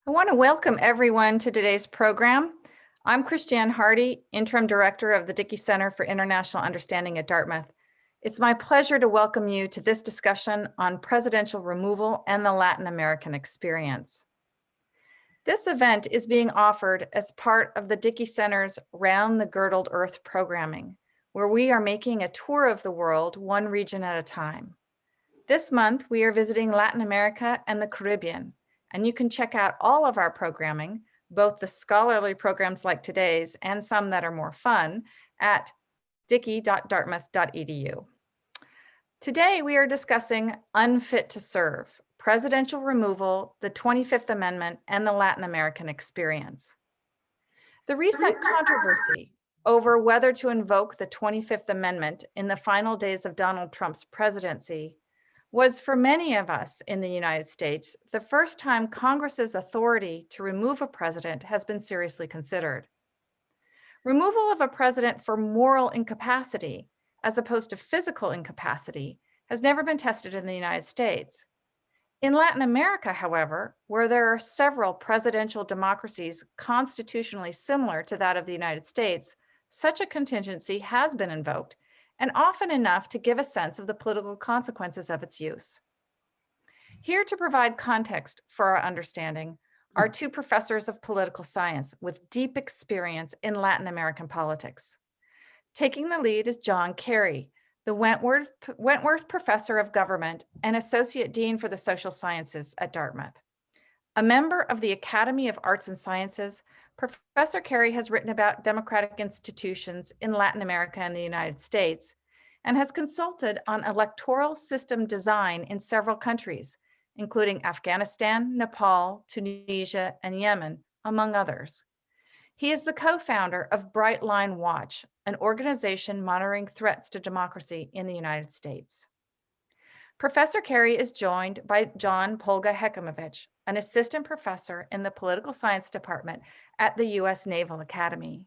I want to welcome everyone to today's program. I'm Christiane Hardy, Interim Director of the Dickey Center for International Understanding at Dartmouth. It's my pleasure to welcome you to this discussion on presidential removal and the Latin American experience. This event is being offered as part of the Dickey Center's Round the Girdled Earth programming, where we are making a tour of the world, one region at a time. This month, we are visiting Latin America and the Caribbean, and you can check out all of our programming, both the scholarly programs like today's and some that are more fun, at dickey.dartmouth.edu. Today, we are discussing Unfit to Serve, Presidential Removal, the 25th Amendment, and the Latin American Experience. The recent controversy over whether to invoke the 25th Amendment in the final days of Donald Trump's presidency was, for many of us in the United States, the first time Congress's authority to remove a president has been seriously considered. Removal of a president for moral incapacity, as opposed to physical incapacity, has never been tested in the United States. In Latin America, however, where there are several presidential democracies constitutionally similar to that of the United States, such a contingency has been invoked, and often enough to give a sense of the political consequences of its use. Here to provide context for our understanding are two professors of political science with deep experience in Latin American politics. Taking the lead is John Carey, the Wentworth Professor of Government and Associate Dean for the Social Sciences at Dartmouth. A member of the Academy of Arts and Sciences, Professor Carey has written about democratic institutions in Latin America and the United States, and has consulted on electoral system design in several countries, including Afghanistan, Nepal, Tunisia, and Yemen, among others. He is the co-founder of Bright Line Watch, an organization monitoring threats to democracy in the United States. Professor Carey is joined by John Polga-Hecimovich, an assistant professor in the political science department at the US Naval Academy.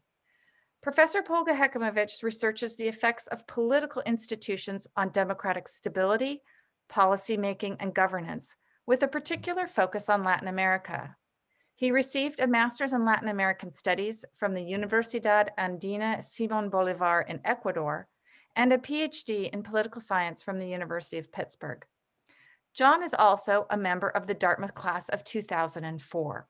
Professor Polga-Hecimovich researches the effects of political institutions on democratic stability, policymaking, and governance, with a particular focus on Latin America. He received a master's in Latin American studies from the Universidad Andina Simón Bolívar in Ecuador, and a PhD in political science from the University of Pittsburgh. John is also a member of the Dartmouth class of 2004.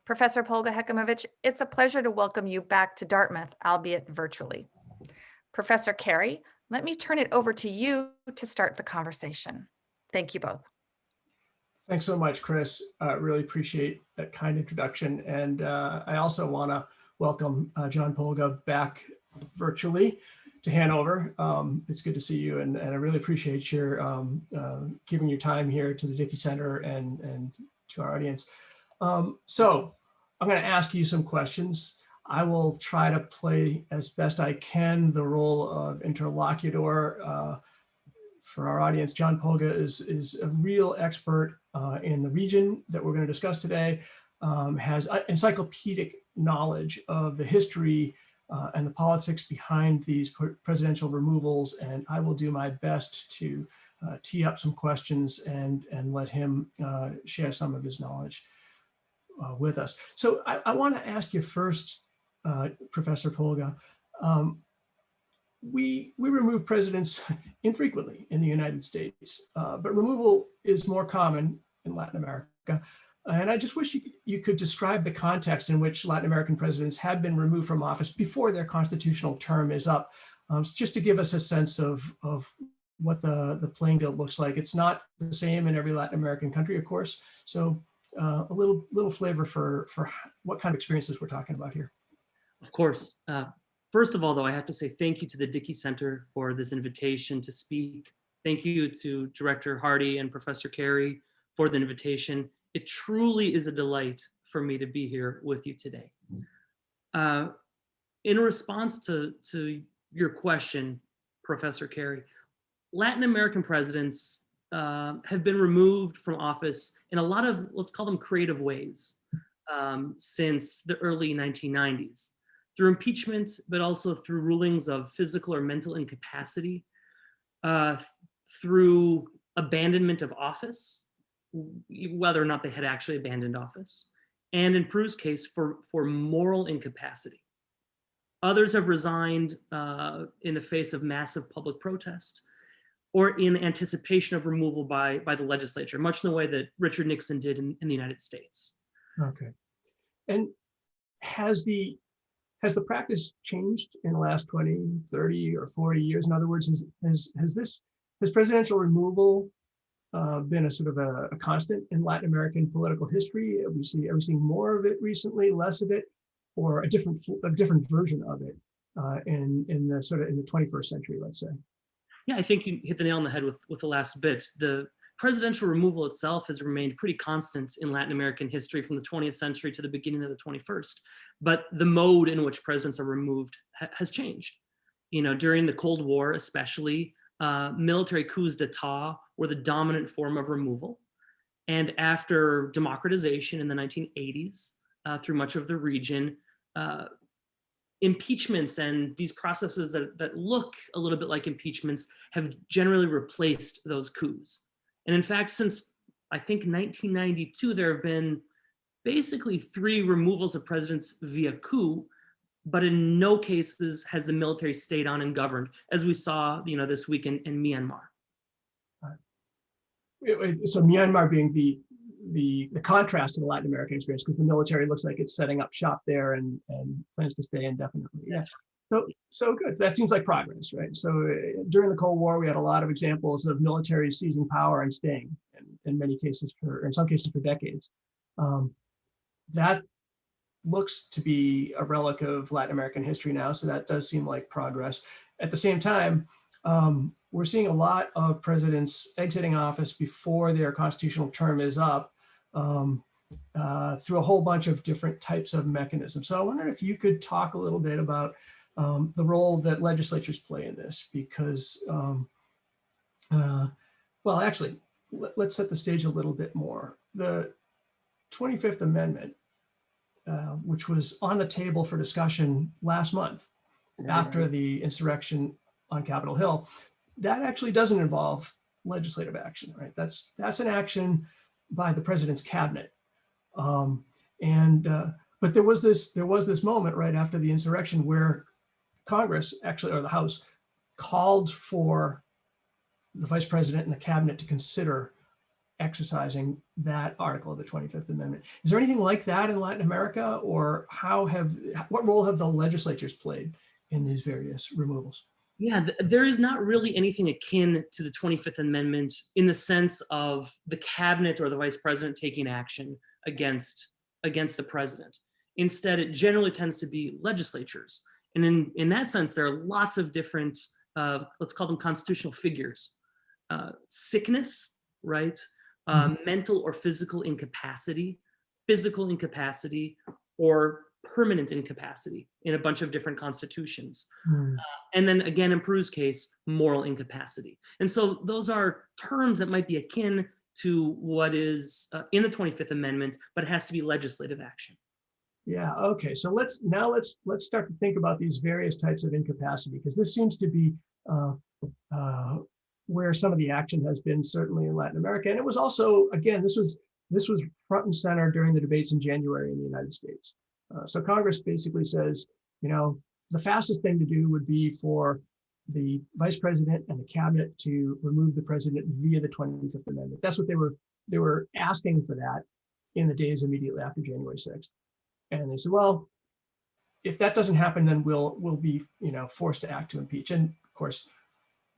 Professor Polga-Hecimovich, it's a pleasure to welcome you back to Dartmouth, albeit virtually. Professor Carey, let me turn it over to you to start the conversation. Thank you both. Thanks so much, Chris. Really appreciate that kind introduction. And I also want to welcome John Polga back virtually to Hanover. It's good to see you, and I really appreciate your giving your time here to the Dickey Center and to our audience. So I'm going to ask you some questions. I will try to play as best I can the role of interlocutor for our audience. John Polga is a real expert in the region that we're going to discuss today, has encyclopedic knowledge of the history and the politics behind these presidential removals, and I will do my best to tee up some questions and let him share some of his knowledge with us. So I want to ask you first, Professor Polga, we remove presidents infrequently in the United States, but removal is more common in Latin America. And I just wish you could describe the context in which Latin American presidents have been removed from office before their constitutional term is up, just to give us a sense of what the playing field looks like. It's not the same in every Latin American country, of course. So a little flavor for what kind of experiences we're talking about here. Of course. First of all, though, I have to say thank you to the Dickey Center for this invitation to speak. Thank you to Director Hardy and Professor Carey for the invitation. It truly is a delight for me to be here with you today. In response to your question, Professor Carey, Latin American presidents have been removed from office in a lot of, let's call them creative ways, since the early 1990s. Through impeachment, but also through rulings of physical or mental incapacity, through abandonment of office, whether or not they had actually abandoned office, and in Peru's case, for moral incapacity. Others have resigned in the face of massive public protest or in anticipation of removal by the legislature, much in the way that Richard Nixon did in the United States. Okay. And has the practice changed in the last 20, 30, or 40 years? In other words, has presidential removal been a sort of a constant in Latin American political history? Are we seeing more of it recently, less of it, or a different version of it in the 21st century, let's say? Yeah, I think you hit the nail on the head with the last bit. The presidential removal itself has remained pretty constant in Latin American history from the 20th century to the beginning of the 21st. But the mode in which presidents are removed has changed. During the Cold War, especially, military coups d'etat were the dominant form of removal. And after democratization in the 1980s, through much of the region, impeachments and these processes that look a little bit like impeachments have generally replaced those coups. And in fact, since I think 1992, there have been basically 3 removals of presidents via coup, but in no cases has the military stayed on and governed, as we saw, this week in Myanmar. So Myanmar being the contrast to the Latin American experience, because the military looks like it's setting up shop there and plans to stay indefinitely. Yeah. So good. That seems like progress, right? So during the Cold War, we had a lot of examples of military seizing power and staying, and in many cases, in some cases for decades. That looks to be a relic of Latin American history now, so that does seem like progress. At the same time, we're seeing a lot of presidents exiting office before their constitutional term is up through a whole bunch of different types of mechanisms. So I wonder if you could talk a little bit about the role that legislatures play in this, because, well, actually, let's set the stage a little bit more. The 25th Amendment, which was on the table for discussion last month after the insurrection on Capitol Hill, that actually doesn't involve legislative action, right? That's an action by the president's cabinet. But there was this moment right after the insurrection where Congress, actually, or the House, called for the vice president and the cabinet to consider exercising that article of the 25th Amendment. Is there anything like that in Latin America, or what role have the legislatures played in these various removals? Yeah, there is not really anything akin to the 25th Amendment in the sense of the cabinet or the vice president taking action against the president. Instead, it generally tends to be legislatures. And in that sense, there are lots of different, let's call them constitutional figures. Sickness, right? Mental or physical incapacity, or permanent incapacity in a bunch of different constitutions. And then again, in Peru's case, moral incapacity. And so those are terms that might be akin to what is in the 25th Amendment, but it has to be legislative action. Yeah, okay. So let's start to think about these various types of incapacity, because this seems to be where some of the action has been, certainly in Latin America. And it was also, again, this was front and center during the debates in January in the United States. So Congress basically says, the fastest thing to do would be for the vice president and the cabinet to remove the president via the 25th Amendment. That's what they were asking for that in the days immediately after January 6th. And they said, well, if that doesn't happen, then we'll be forced to act to impeach. And of course,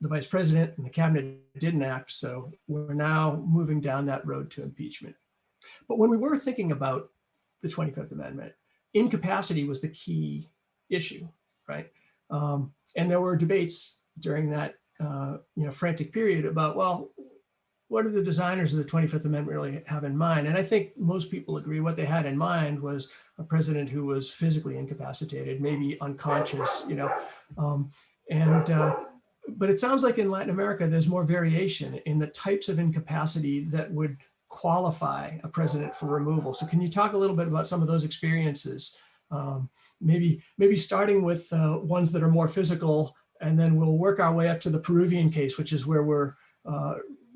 the vice president and the cabinet didn't act, so we're now moving down that road to impeachment. But when we were thinking about the 25th Amendment, incapacity was the key issue, right? And there were debates during that frantic period about, well, what do the designers of the 25th Amendment really have in mind? And I think most people agree what they had in mind was a president who was physically incapacitated, maybe unconscious, but it sounds like in Latin America, there's more variation in the types of incapacity that would qualify a president for removal. So can you talk a little bit about some of those experiences? Maybe starting with ones that are more physical, and then we'll work our way up to the Peruvian case, which is where we're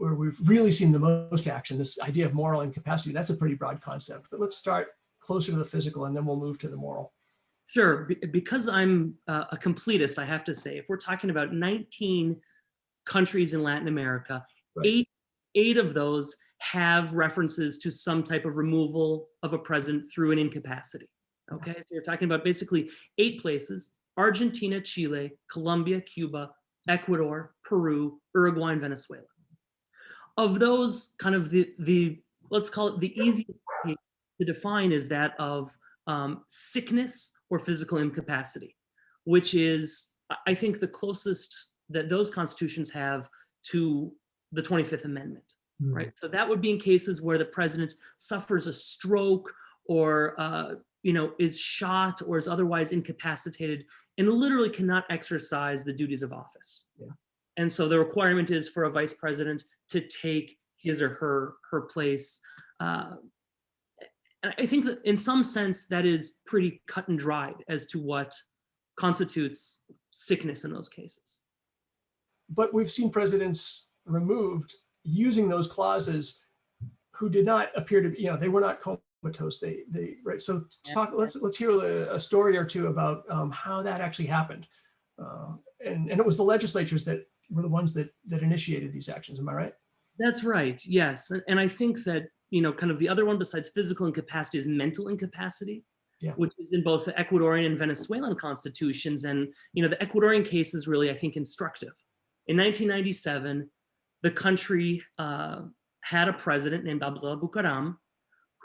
where we've really seen the most action, this idea of moral incapacity. That's a pretty broad concept, but let's start closer to the physical and then we'll move to the moral. Sure, because I'm a completist, I have to say, if we're talking about 19 countries in Latin America, Right. eight of those have references to some type of removal of a president through an incapacity. Okay, so you're talking about basically 8 places: Argentina, Chile, Colombia, Cuba, Ecuador, Peru, Uruguay, and Venezuela. Of those, kind of the let's call it the easiest to define is that of sickness or physical incapacity, which is, I think, the closest that those constitutions have to the 25th Amendment, right? So that would be in cases where the president suffers a stroke or is shot or is otherwise incapacitated and literally cannot exercise the duties of office. Yeah. And so the requirement is for a vice president to take his or her place. And I think that in some sense that is pretty cut and dried as to what constitutes sickness in those cases. But we've seen presidents removed using those clauses who did not appear to be, they were not comatose. They right. So talk. Let's hear a story or two about how that actually happened. And it was the legislatures that were the ones that initiated these actions. Am I right? That's right. Yes, and I think that kind of the other one besides physical incapacity is mental incapacity, which is in both the Ecuadorian and Venezuelan constitutions. And the Ecuadorian case is really, I think, instructive. In 1997, the country had a president named Abdullah Bucaram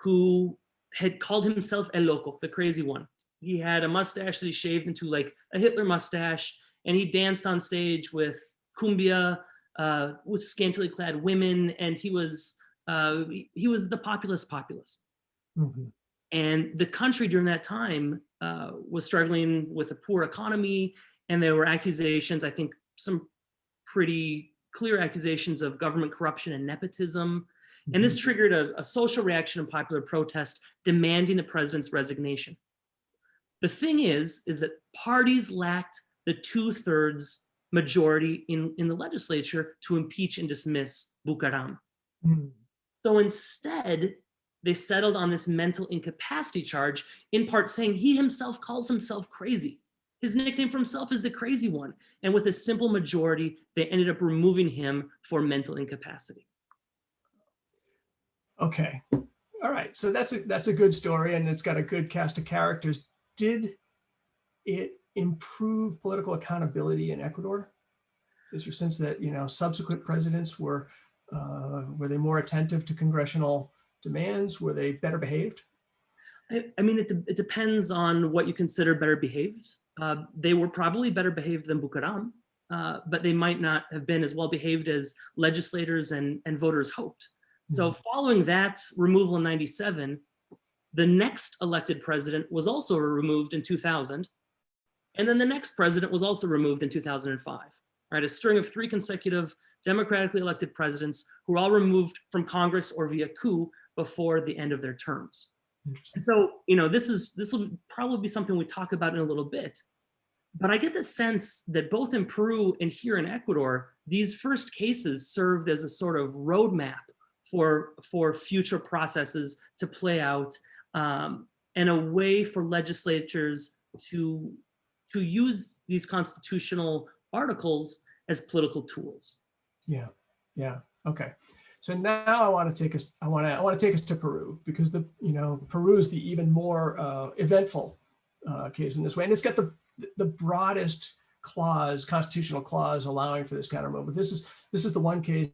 who had called himself El Loco, the crazy one. He had a mustache that he shaved into like a Hitler mustache, and he danced on stage with cumbia, with scantily clad women, and he was the populist. Mm-hmm. And the country during that time was struggling with a poor economy, and there were accusations, I think some pretty clear accusations of government corruption and nepotism. And this triggered a social reaction and popular protest demanding the president's resignation. The thing is that parties lacked the 2/3 majority in the legislature to impeach and dismiss Bucaram. Mm-hmm. So instead, they settled on this mental incapacity charge, in part saying he himself calls himself crazy. His nickname for himself is the crazy one. And with a simple majority, they ended up removing him for mental incapacity. Okay. All right. So that's a good story, and it's got a good cast of characters. Did it improve political accountability in Ecuador? Is your sense that subsequent presidents were they more attentive to congressional demands? Were they better behaved? I mean, it depends on what you consider better behaved. They were probably better behaved than Bucaram, but they might not have been as well behaved as legislators and voters hoped. So following that removal in 97, the next elected president was also removed in 2000. And then the next president was also removed in 2005, right? A string of 3 consecutive democratically elected presidents who were all removed from Congress or via coup before the end of their terms. And so, this will probably be something we talk about in a little bit, but I get the sense that both in Peru and here in Ecuador, these first cases served as a sort of roadmap for future processes to play out, and a way for legislatures to use these constitutional articles as political tools. Yeah. Okay. So now I want to take us to Peru, because Peru is the even more eventful case in this way, and it's got the broadest constitutional clause allowing for this kind of removal. This is the one case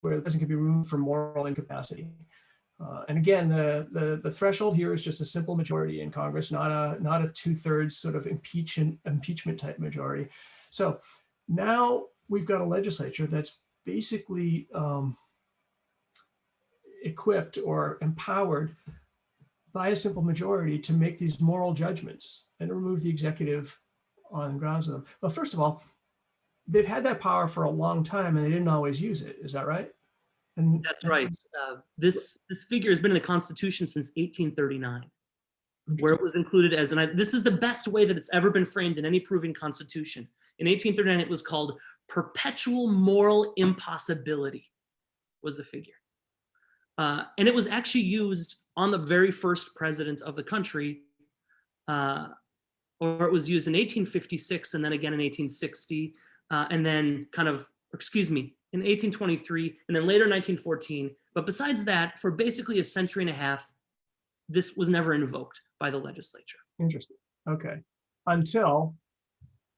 where the president can be removed for moral incapacity. And again, the threshold here is just a simple majority in Congress, not a 2/3 sort of impeachment type majority. So now we've got a legislature that's basically equipped or empowered by a simple majority to make these moral judgments and remove the executive on grounds of them. Well, first of all, they've had that power for a long time and they didn't always use it. Is that right? And that's right. This figure has been in the Constitution since 1839, where it was included as, this is the best way that it's ever been framed in any Peruvian constitution. In 1839, it was called perpetual moral impossibility. was the figure. And it was actually used on the very first president of the country, or it was used in 1856 and then again in 1860, and then in 1823 and then later 1914. But besides that, for basically a century and a half, this was never invoked by the legislature. Interesting. Okay. Until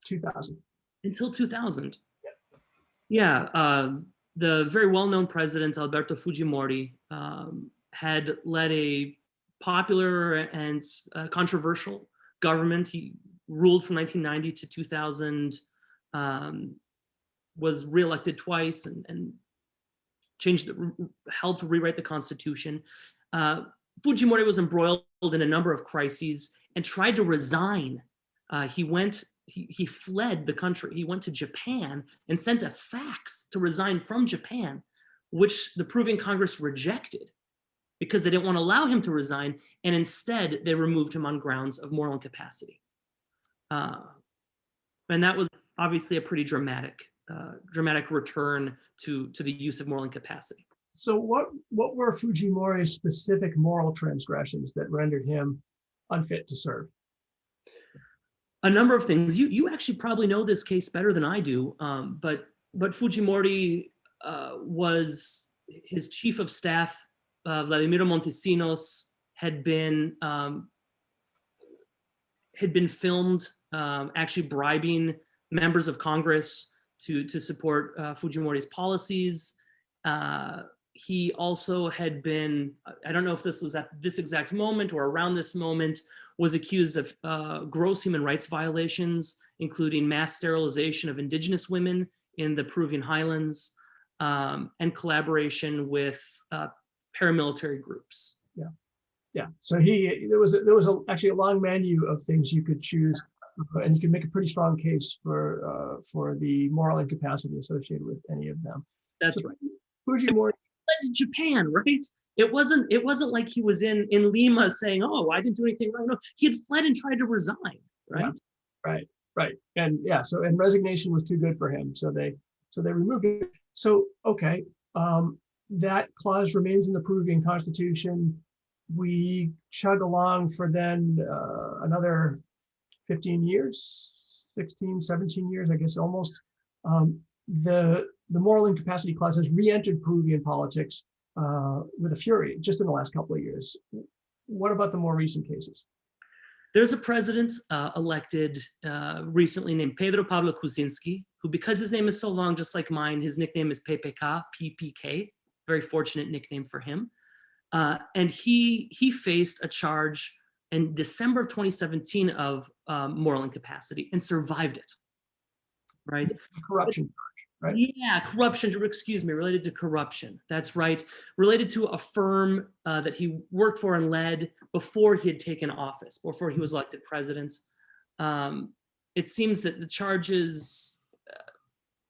2000. Until 2000. Yeah. The very well-known president, Alberto Fujimori, had led a popular and controversial government. He ruled from 1990 to 2000, was reelected twice, and helped rewrite the Constitution. Fujimori was embroiled in a number of crises and tried to resign. He fled the country. He went to Japan and sent a fax to resign from Japan, which the Peruvian Congress rejected because they didn't want to allow him to resign, and instead they removed him on grounds of moral incapacity. And that was obviously a pretty dramatic return to the use of moral incapacity. So what were Fujimori's specific moral transgressions that rendered him unfit to serve? A number of things. You actually probably know this case better than I do, but Fujimori was, his chief of staff, Vladimiro Montesinos, had been filmed actually bribing members of Congress to support Fujimori's policies. He also had been, I don't know if this was at this exact moment or around this moment, was accused of gross human rights violations, including mass sterilization of indigenous women in the Peruvian highlands, and collaboration with paramilitary groups. Yeah. So there was actually a long menu of things you could choose, and you could make a pretty strong case for the moral incapacity associated with any of them. That's right. Fujimori fled to Japan, right? It wasn't like he was in Lima saying, "Oh, I didn't do anything wrong." No, he had fled and tried to resign, right? Yeah. Right. And yeah, and resignation was too good for him, so they removed it. So okay, that clause remains in the Peruvian Constitution. We chug along for then another 15 years, 16, 17 years, I guess almost. The moral incapacity clause has re-entered Peruvian politics with a fury just in the last couple of years. What about the more recent cases? There's a president elected recently named Pedro Pablo Kuczynski, who, because his name is so long, just like mine, his nickname is PPK, very fortunate nickname for him. And he faced a charge in December of 2017 of moral incapacity and survived it, right? Corruption charge, right? Yeah, corruption, related to corruption. That's right. Related to a firm that he worked for and led before he had taken office, before he was elected president. It seems that the charges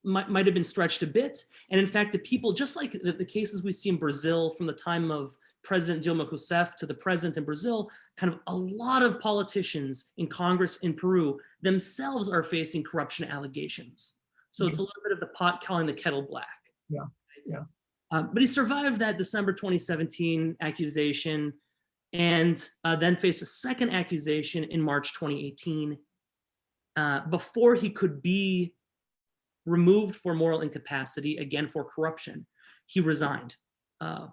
might have been stretched a bit. And in fact, the people, just like the cases we see in Brazil from the time of President Dilma Rousseff to the present in Brazil, kind of a lot of politicians in Congress in Peru themselves are facing corruption allegations. So it's a little bit of the pot calling the kettle black. Yeah. But he survived that December 2017 accusation, and then faced a second accusation in March 2018. Before he could be removed for moral incapacity, again for corruption, he resigned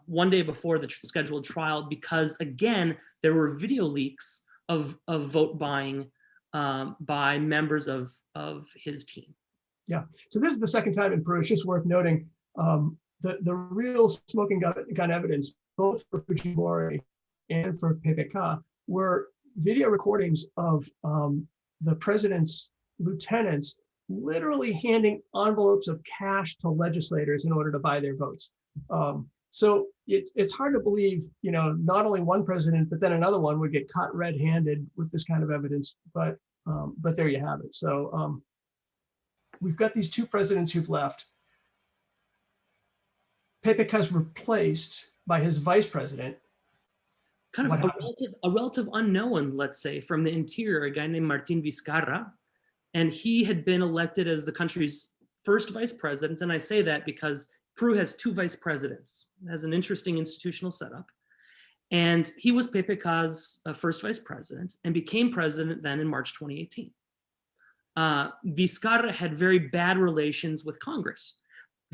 one day before the scheduled trial because, again, there were video leaks of vote buying by members of his team. Yeah. So this is the second time in Peru. It's just worth noting the real smoking gun evidence, both for Fujimori and for PPK, were video recordings of the president's lieutenants literally handing envelopes of cash to legislators in order to buy their votes. So it's hard to believe, not only one president, but then another one would get caught red-handed with this kind of evidence. But there you have it. So we've got these two presidents who've left. PPK's replaced by his vice president. Kind of a relative unknown, let's say, from the interior, a guy named Martin Vizcarra. And he had been elected as the country's first vice president. And I say that because Peru has two vice presidents. It has an interesting institutional setup. And he was PPK's first vice president and became president then in March 2018. Vizcarra had very bad relations with Congress.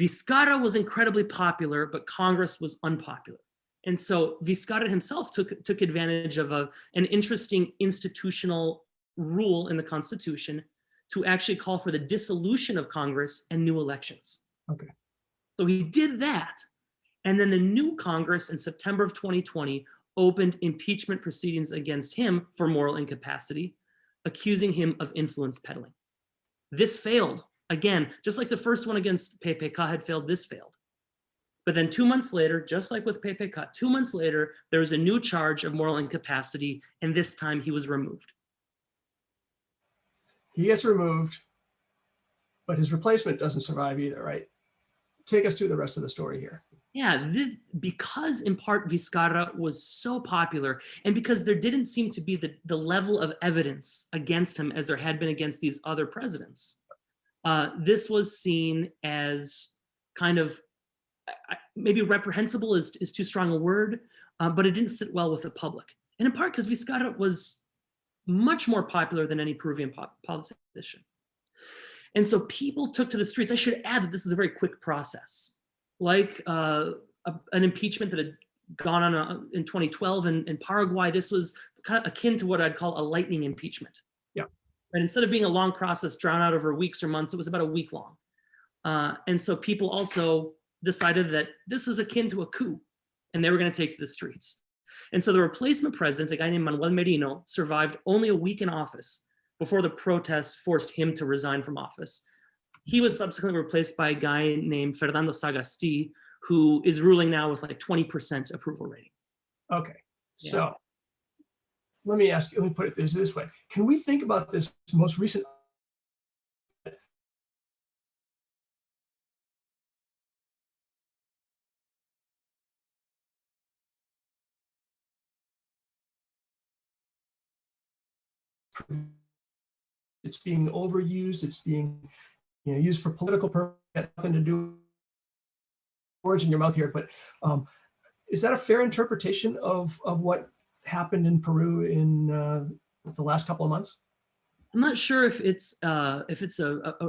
Vizcarra was incredibly popular, but Congress was unpopular. And so Vizcarra himself took advantage of an interesting institutional rule in the Constitution to actually call for the dissolution of Congress and new elections. Okay. So he did that. And then the new Congress in September of 2020 opened impeachment proceedings against him for moral incapacity, accusing him of influence peddling. This failed. Again, just like the first one against PPK had failed, this failed. But then 2 months later, just like with PPK, 2 months later, there was a new charge of moral incapacity, and this time he was removed. He gets removed, but his replacement doesn't survive either, right? Take us through the rest of the story here. Yeah, because in part Vizcarra was so popular, and because there didn't seem to be the level of evidence against him as there had been against these other presidents, this was seen as kind of, maybe reprehensible is too strong a word, but it didn't sit well with the public. And in part because Vizcarra was much more popular than any Peruvian politician. And so people took to the streets. I should add that this is a very quick process. Like an impeachment that had gone on in 2012 in Paraguay, this was kind of akin to what I'd call a lightning impeachment. Yeah. And instead of being a long process drawn out over weeks or months, it was about a week long. And so people also decided that this is akin to a coup, and they were going to take to the streets. And so the replacement president, a guy named Manuel Merino, survived only a week in office before the protests forced him to resign from office. He was subsequently replaced by a guy named Fernando Sagasti, who is ruling now with like 20% approval rating. Okay, Yeah. so let me put it this way. Can we think about this most recent it's being overused, it's being used for political purposes, nothing to do words in your mouth here, but is that a fair interpretation of what happened in Peru in the last couple of months? I'm not sure if it's a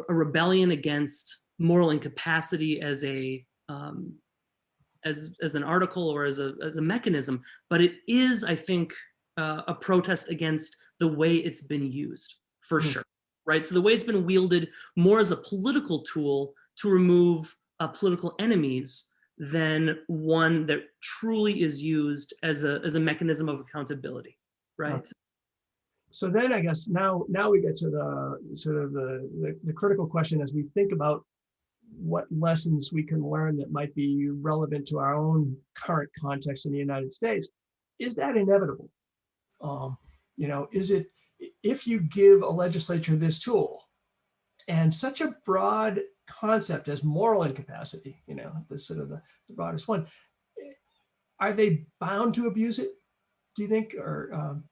rebellion against moral incapacity as a as an article or as a mechanism, but it is, I think, a protest against the way it's been used, for sure, right? So the way it's been wielded more as a political tool to remove political enemies than one that truly is used as a mechanism of accountability, right? Okay. So then I guess now we get to the sort of the critical question as we think about what lessons we can learn that might be relevant to our own current context in the United States. Is that inevitable? Is it, if you give a legislature this tool and such a broad concept as moral incapacity, the sort of the broadest one, are they bound to abuse it, do you think? Or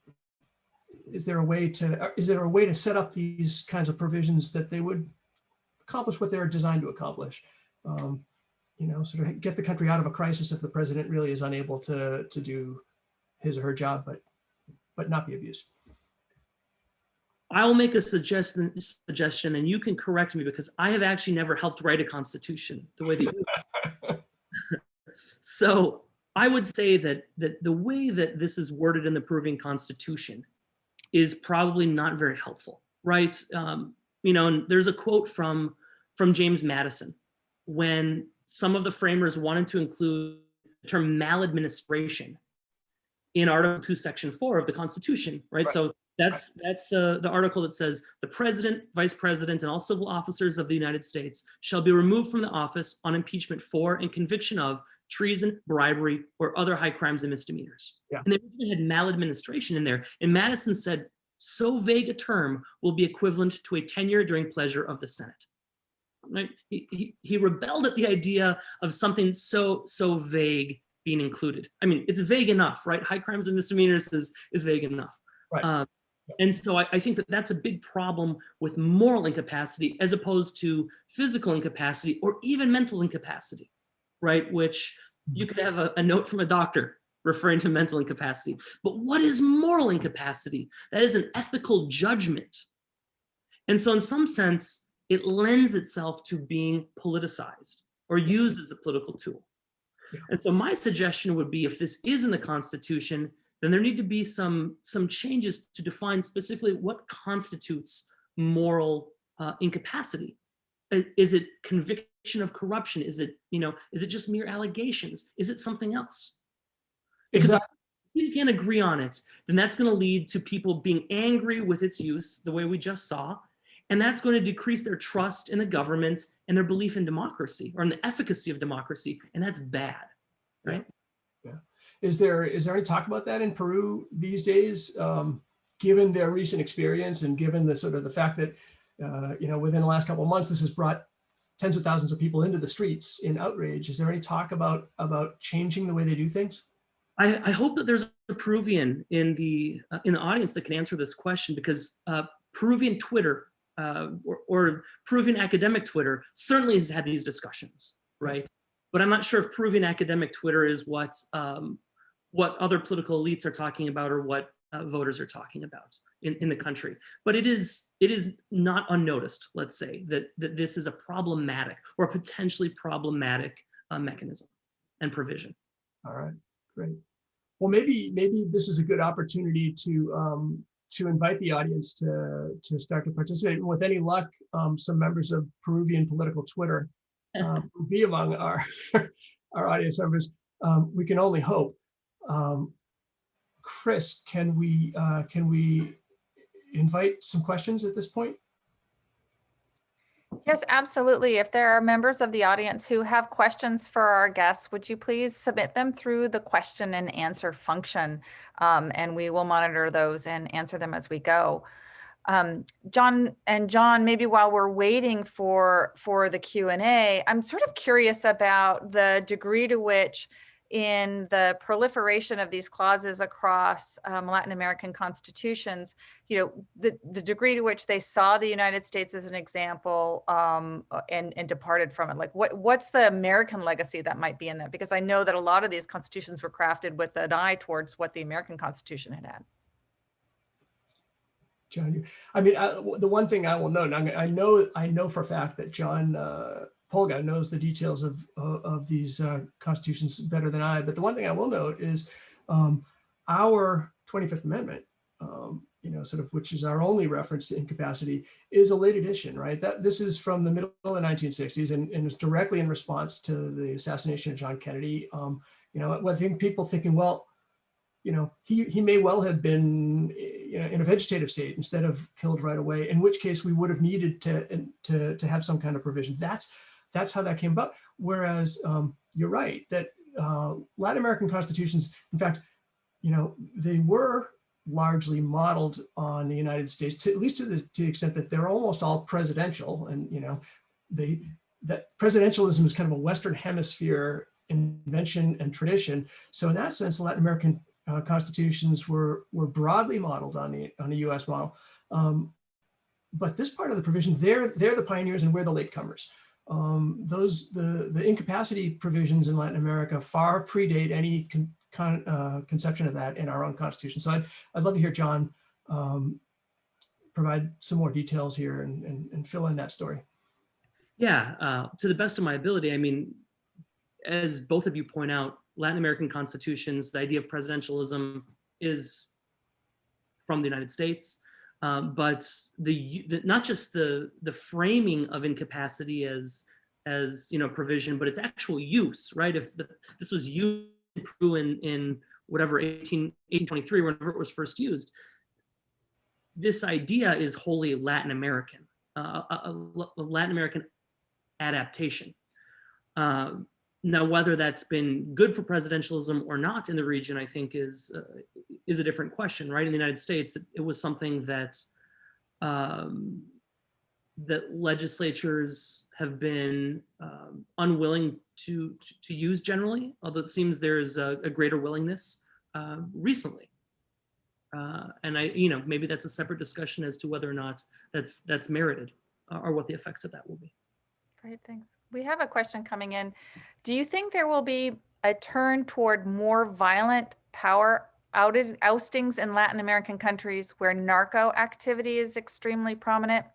is there a way to set up these kinds of provisions that they would accomplish what they're designed to accomplish? Sort of get the country out of a crisis if the president really is unable to do his or her job, but not be abused. I will make a suggestion, and you can correct me because I have actually never helped write a constitution the way that you. So I would say that the way that this is worded in the Peruvian Constitution is probably not very helpful, right? And there's a quote from James Madison when some of the framers wanted to include the term maladministration in Article 2, Section 4 of the Constitution, right? So that's the article that says the president, vice president, and all civil officers of the United States shall be removed from the office on impeachment for and conviction of treason, bribery, or other high crimes and misdemeanors. Yeah. And they really had maladministration in there. And Madison said, so vague a term will be equivalent to a tenure during pleasure of the Senate. Right? He rebelled at the idea of something so vague being included. I mean, it's vague enough, right? High crimes and misdemeanors is vague enough. Right. And so I think that's a big problem with moral incapacity as opposed to physical incapacity or even mental incapacity. right? Which you could have a note from a doctor referring to mental incapacity. But what is moral incapacity? That is an ethical judgment. And so in some sense, it lends itself to being politicized or used as a political tool. And so my suggestion would be, if this is in the Constitution, then there need to be some changes to define specifically what constitutes moral incapacity. Is it conviction of corruption? Is it just mere allegations? Is it something else? Because Exactly. if we can't agree on it, then that's going to lead to people being angry with its use, the way we just saw, and that's going to decrease their trust in the government and their belief in democracy, or in the efficacy of democracy, and that's bad, right? Yeah. Is there any talk about that in Peru these days, given their recent experience and given the sort of the fact that within the last couple of months this has brought tens of thousands of people into the streets in outrage? Is there any talk about changing the way they do things? I hope that there's a Peruvian in the audience that can answer this question, because Peruvian Twitter or Peruvian academic Twitter certainly has had these discussions, right? But I'm not sure if Peruvian academic Twitter is what other political elites are talking about, or what voters are talking about in the country. But it is not unnoticed, let's say, that this is a problematic or potentially problematic mechanism and provision. All right, great. Well, maybe this is a good opportunity to invite the audience to start to participate. And with any luck, some members of Peruvian political Twitter will be among our audience members. We can only hope. Chris, can we invite some questions at this point? Yes, absolutely. If there are members of the audience who have questions for our guests, would you please submit them through the question and answer function, and we will monitor those and answer them as we go. John, maybe while we're waiting for the Q&A, I'm sort of curious about the degree to which, in the proliferation of these clauses across Latin American constitutions, the degree to which they saw the United States as an example and departed from it. Like, what's the American legacy that might be in that? Because I know that a lot of these constitutions were crafted with an eye towards what the American Constitution had. John, the one thing I will note, I know for a fact that John Polga knows the details of these constitutions better than I, but the one thing I will note is our 25th Amendment, sort of, which is our only reference to incapacity, is a late edition, right? This is from the middle of the 1960s and is directly in response to the assassination of John Kennedy. I think people thinking, well, he may well have been in a vegetative state instead of killed right away, in which case we would have needed to have some kind of provision. That's how that came about. Whereas you're right that Latin American constitutions, in fact, they were largely modeled on the United States, at least to the extent that they're almost all presidential, and that presidentialism is kind of a Western Hemisphere invention and tradition. So in that sense, Latin American constitutions were broadly modeled on the U.S. model. But this part of the provisions, they're the pioneers and we're the latecomers. The incapacity provisions in Latin America far predate any conception of that in our own constitution. So I'd love to hear John provide some more details here and fill in that story. Yeah, to the best of my ability. I mean, as both of you point out, Latin American constitutions, the idea of presidentialism is from the United States, but not just the framing of incapacity as provision, but its actual use, right? If this was used in Peru in whatever 1823, whenever it was first used, this idea is wholly Latin American, a Latin American adaptation. Now, whether that's been good for presidentialism or not in the region, I think is a different question, right? In the United States, it was something that that legislatures have been unwilling to use generally, although it seems there's a greater willingness recently. And maybe that's a separate discussion as to whether or not that's merited or what the effects of that will be. Great, thanks. We have a question coming in. Do you think there will be a turn toward more violent power oustings in Latin American countries where narco activity is extremely prominent?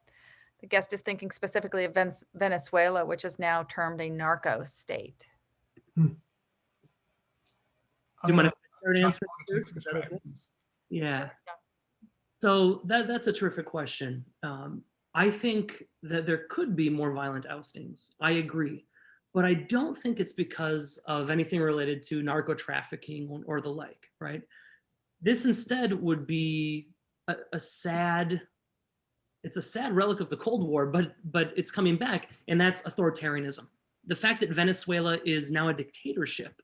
The guest is thinking specifically of Venezuela, which is now termed a narco state. Do you mind if I start John, answering take first? this Is that crack, okay? please. Yeah. So that's a terrific question. I think that there could be more violent oustings. I agree. But I don't think it's because of anything related to narco trafficking or the like, right? This instead would be a sad, it's a sad relic of the Cold War, but it's coming back, and that's authoritarianism. The fact that Venezuela is now a dictatorship.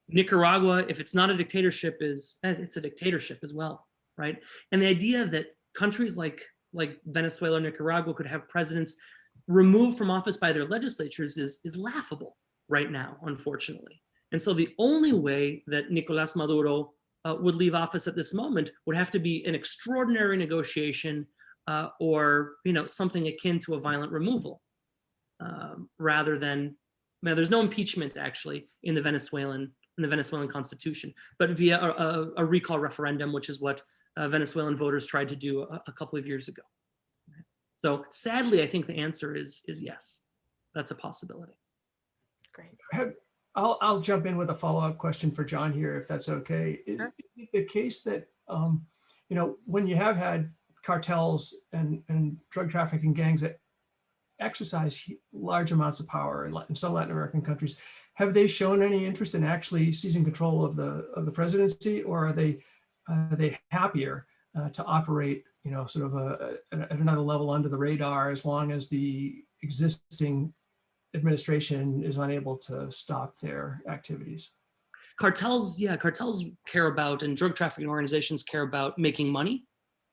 Nicaragua, if it's not a dictatorship, it's a dictatorship as well, right? And the idea that countries like Venezuela or Nicaragua could have presidents removed from office by their legislatures is laughable right now, unfortunately. And so the only way that Nicolás Maduro would leave office at this moment would have to be an extraordinary negotiation or something akin to a violent removal, rather than, there's no impeachment actually in the Venezuelan Constitution, but via a recall referendum, which is what Venezuelan voters tried to do a couple of years ago. So sadly, I think the answer is yes, that's a possibility. Great. I'll jump in with a follow-up question for John here, if that's okay. Is Sure. it the case that, when you have had cartels and drug trafficking gangs that exercise large amounts of power in some Latin American countries, have they shown any interest in actually seizing control of the presidency, or are they happier to operate, sort of at another level under the radar, as long as the existing administration is unable to stop their activities? Cartels care about, and drug trafficking organizations care about making money,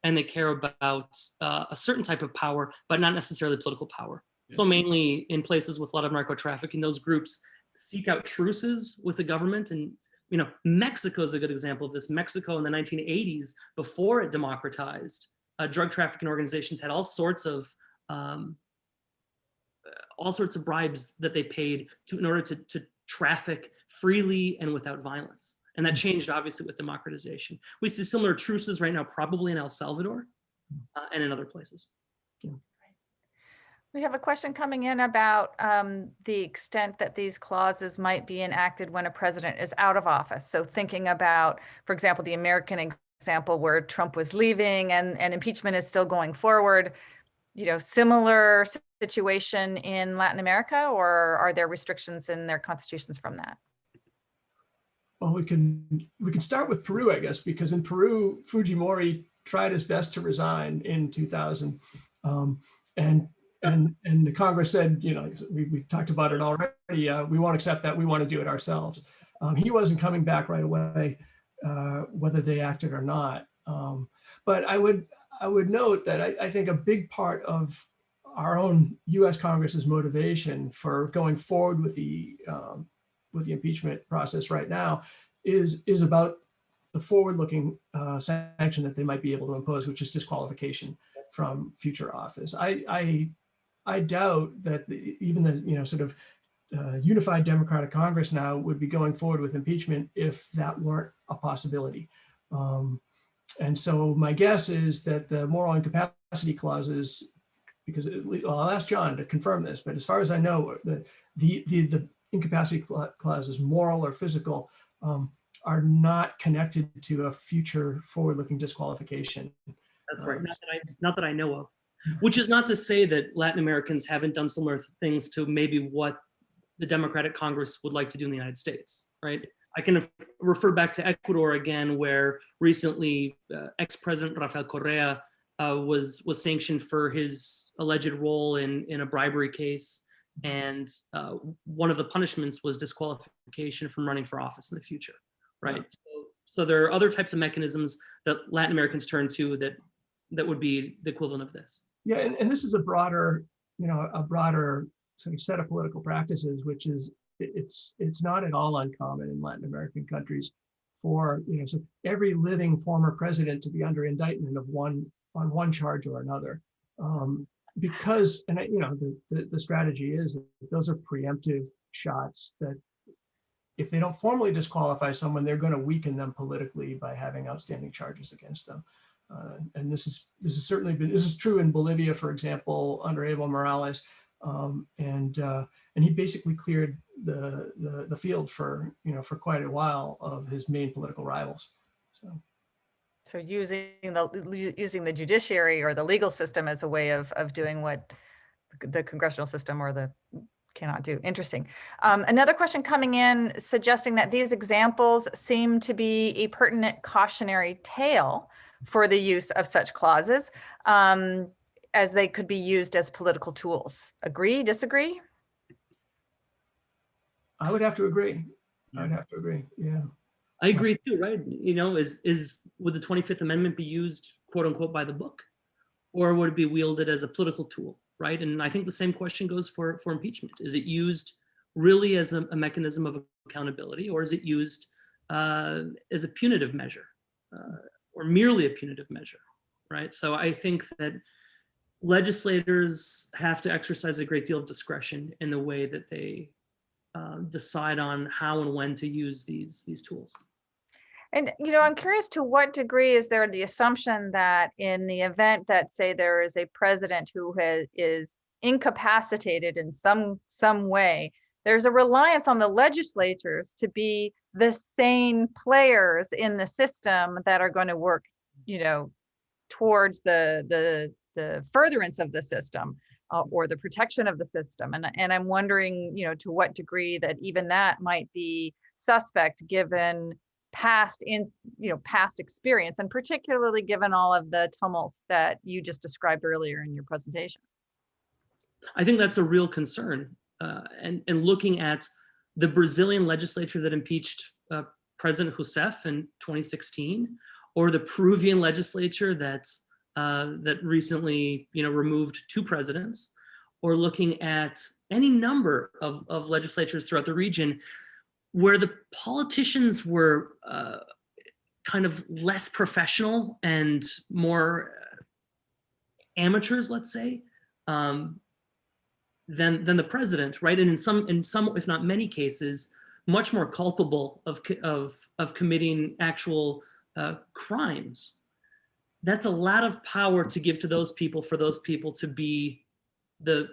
and they care about a certain type of power, but not necessarily political power. Yeah. So mainly in places with a lot of narco trafficking, those groups seek out truces with the government. And Mexico is a good example of this. Mexico in the 1980s, before it democratized, drug trafficking organizations had all sorts of bribes that they paid in order to traffic freely and without violence. And that changed obviously with democratization. We see similar truces right now, probably in El Salvador and in other places. Yeah. We have a question coming in about the extent that these clauses might be enacted when a president is out of office. So thinking about, for example, the American example where Trump was leaving and impeachment is still going forward, similar situation in Latin America, or are there restrictions in their constitutions from that? Well, we can start with Peru, I guess, because in Peru, Fujimori tried his best to resign in 2000, and the Congress said, we talked about it already. We won't accept that. We want to do it ourselves. He wasn't coming back right away, whether they acted or not. But I would note that I think a big part of our own U.S. Congress's motivation for going forward with the impeachment process right now is about the forward-looking sanction that they might be able to impose, which is disqualification from future office. I doubt that even the sort of unified Democratic Congress now would be going forward with impeachment if that weren't a possibility. And so my guess is that the moral incapacity clauses, because I'll ask John to confirm this, but as far as I know, the incapacity clauses, moral or physical, are not connected to a future forward-looking disqualification. That's right. Not that I know of. Which is not to say that Latin Americans haven't done similar things to maybe what the Democratic Congress would like to do in the United States, right? I can refer back to Ecuador again, where recently ex-President Rafael Correa was sanctioned for his alleged role in a bribery case. And one of the punishments was disqualification from running for office in the future, right? Yeah. So there are other types of mechanisms that Latin Americans turn to that would be the equivalent of this. Yeah, and this is a broader sort of set of political practices, which is it's not at all uncommon in Latin American countries for so every living former president to be under indictment on one charge or another. because, and the strategy is that those are preemptive shots that if they don't formally disqualify someone, they're going to weaken them politically by having outstanding charges against them. And this is true in Bolivia, for example, under Evo Morales, and he basically cleared the field for quite a while of his main political rivals. So using the judiciary or the legal system as a way of doing what the congressional system or the cannot do. Interesting. Another question coming in suggesting that these examples seem to be a pertinent cautionary tale for the use of such clauses, as they could be used as political tools. Agree, disagree? I would have to agree. Yeah. I agree too, right? Would the 25th Amendment be used, quote unquote, by the book? Or would it be wielded as a political tool, right? And I think the same question goes for impeachment. Is it used really as a mechanism of accountability, or is it used as a punitive measure, or merely a punitive measure, right? So I think that legislators have to exercise a great deal of discretion in the way that they decide on how and when to use these tools. And, I'm curious, to what degree is there the assumption that in the event that, say, there is a president who is incapacitated in some way, there's a reliance on the legislatures to be the sane players in the system that are going to work, towards the furtherance of the system, or the protection of the system. And I'm wondering, to what degree that even that might be suspect given past experience, and particularly given all of the tumult that you just described earlier in your presentation. I think that's a real concern. And looking at the Brazilian legislature that impeached President Rousseff in 2016, or the Peruvian legislature that recently removed 2 presidents, or looking at any number of legislatures throughout the region where the politicians were kind of less professional and more amateurs, let's say, than the president, right? And in some, if not many cases, much more culpable of committing actual crimes. That's a lot of power to give to those people, for those people to be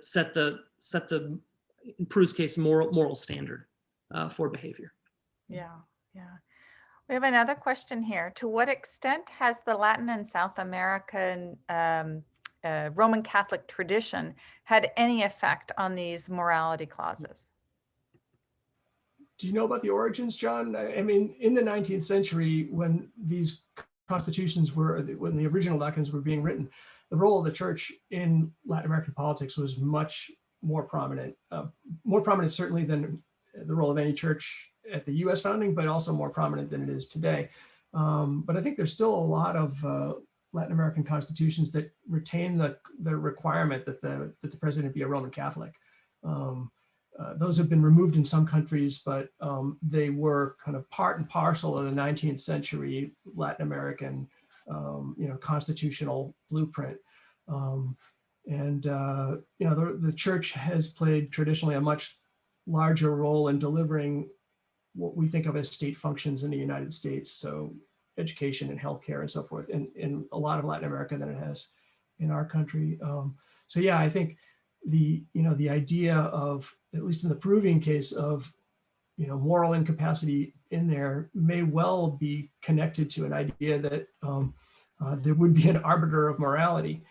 set the in Peru's case moral standard for behavior. Yeah. We have another question here. To what extent has the Latin and South American Roman Catholic tradition had any effect on these morality clauses? Do you know about the origins, John? I mean, in the 19th century, when these constitutions when the original documents were being written, the role of the church in Latin American politics was much more prominent certainly than the role of any church at the US founding, but also more prominent than it is today. But I think there's still a lot of Latin American constitutions that retain the requirement that the president be a Roman Catholic. Those have been removed in some countries, but they were kind of part and parcel of the 19th century Latin American, constitutional blueprint. The church has played traditionally a much larger role in delivering what we think of as state functions in the United States, so education and healthcare and so forth, in a lot of Latin America than it has in our country. So yeah, I think the idea of, at least in the Peruvian case, of moral incapacity in there may well be connected to an idea that there would be an arbiter of morality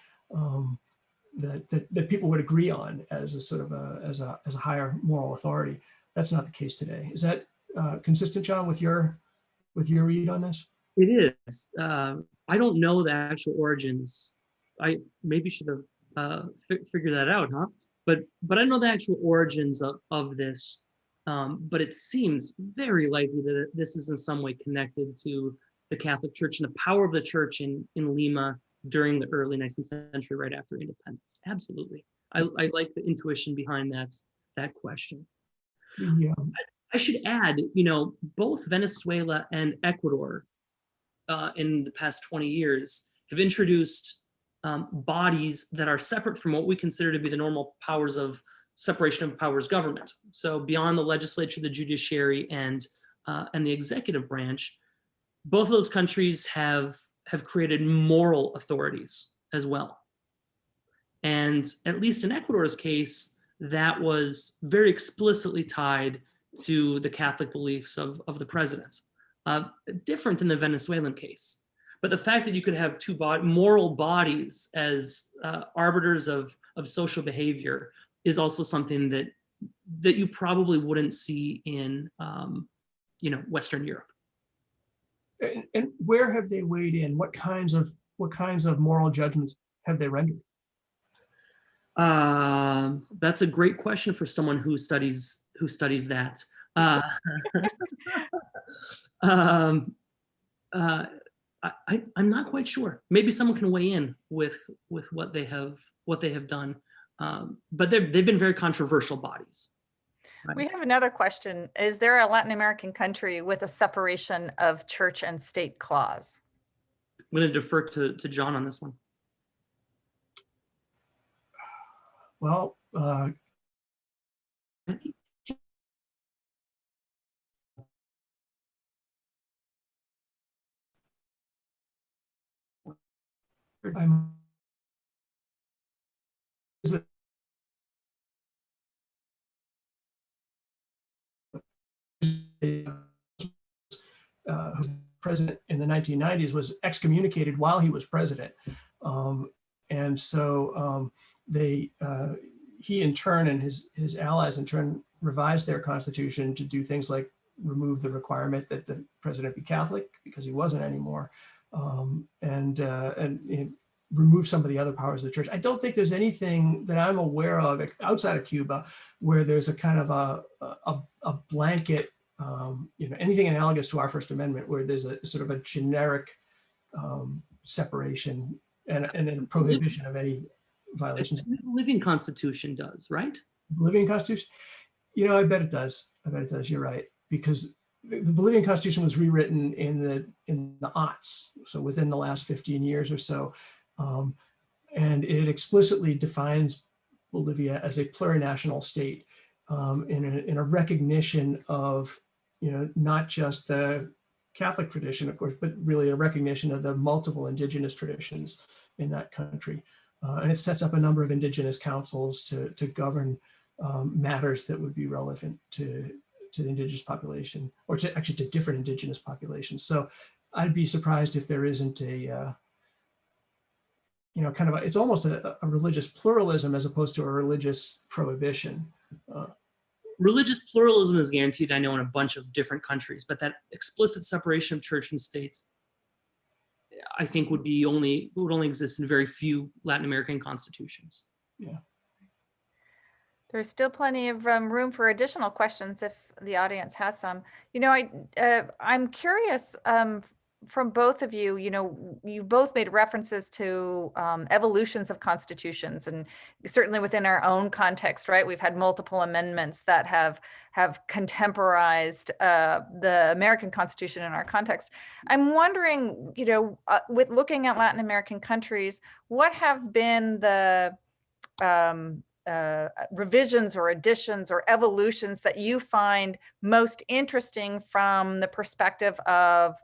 that people would agree on as a sort of as a higher moral authority. That's not the case today. Is that consistent, John, with your read on this? It is. I don't know the actual origins. I maybe should have figured that out, huh? But I know the actual origins of this. But it seems very likely that this is in some way connected to the Catholic Church and the power of the church in Lima during the early 19th century, right after independence. Absolutely. I like the intuition behind that question. Yeah. I should add, both Venezuela and Ecuador in the past 20 years have introduced bodies that are separate from what we consider to be the normal powers of separation of powers government. So beyond the legislature, the judiciary, and the executive branch, both of those countries have created moral authorities as well. And at least in Ecuador's case, that was very explicitly tied to the Catholic beliefs of the president. Different in the Venezuelan case. But the fact that you could have two moral bodies as arbiters of social behavior is also something that you probably wouldn't see in Western Europe. And where have they weighed in? What kinds of moral judgments have they rendered? That's a great question for someone who studies that. I'm not quite sure. Maybe someone can weigh in with what they have done. But they've been very controversial bodies. Right? We have another question. Is there a Latin American country with a separation of church and state clause? I'm going to defer to John on this one. Well, I'm president in the 1990s was excommunicated while he was president, and so he in turn and his allies in turn revised their constitution to do things like remove the requirement that the president be Catholic because he wasn't anymore, and remove some of the other powers of the church. I don't think there's anything that I'm aware of outside of Cuba where there's a kind of a blanket, anything analogous to our First Amendment, where there's a sort of a generic separation and a prohibition of any violations. The Living Constitution does, right? Bolivian Constitution? I bet it does. You're right, because the Bolivian Constitution was rewritten in the aughts, so within the last 15 years or so, and it explicitly defines Bolivia as a plurinational state, in a recognition of not just the Catholic tradition, of course, but really a recognition of the multiple indigenous traditions in that country. And it sets up a number of indigenous councils to govern matters that would be relevant to the indigenous population, or actually to different indigenous populations. So I'd be surprised if there isn't a, it's almost a religious pluralism as opposed to a religious prohibition. Religious pluralism is guaranteed, I know, in a bunch of different countries, but that explicit separation of church and state, I think would only exist in very few Latin American constitutions. Yeah. There's still plenty of room for additional questions if the audience has some. I'm curious from both of you, you both made references to evolutions of constitutions, and certainly within our own context, right? We've had multiple amendments that have contemporized the American Constitution in our context. I'm wondering, with looking at Latin American countries, what have been the revisions or additions or evolutions that you find most interesting from the perspective of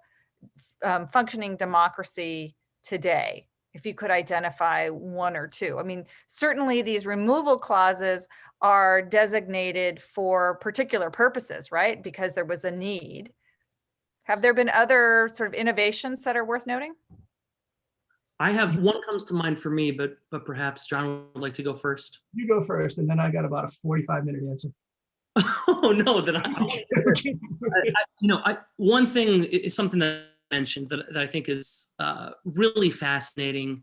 functioning democracy today, if you could identify one or two? I mean, certainly these removal clauses are designated for particular purposes, right? Because there was a need. Have there been other sort of innovations that are worth noting? I have one comes to mind for me, but perhaps John would like to go first. You go first, and then I got about a 45-minute answer. Oh no, one thing is something that I mentioned that I think is really fascinating,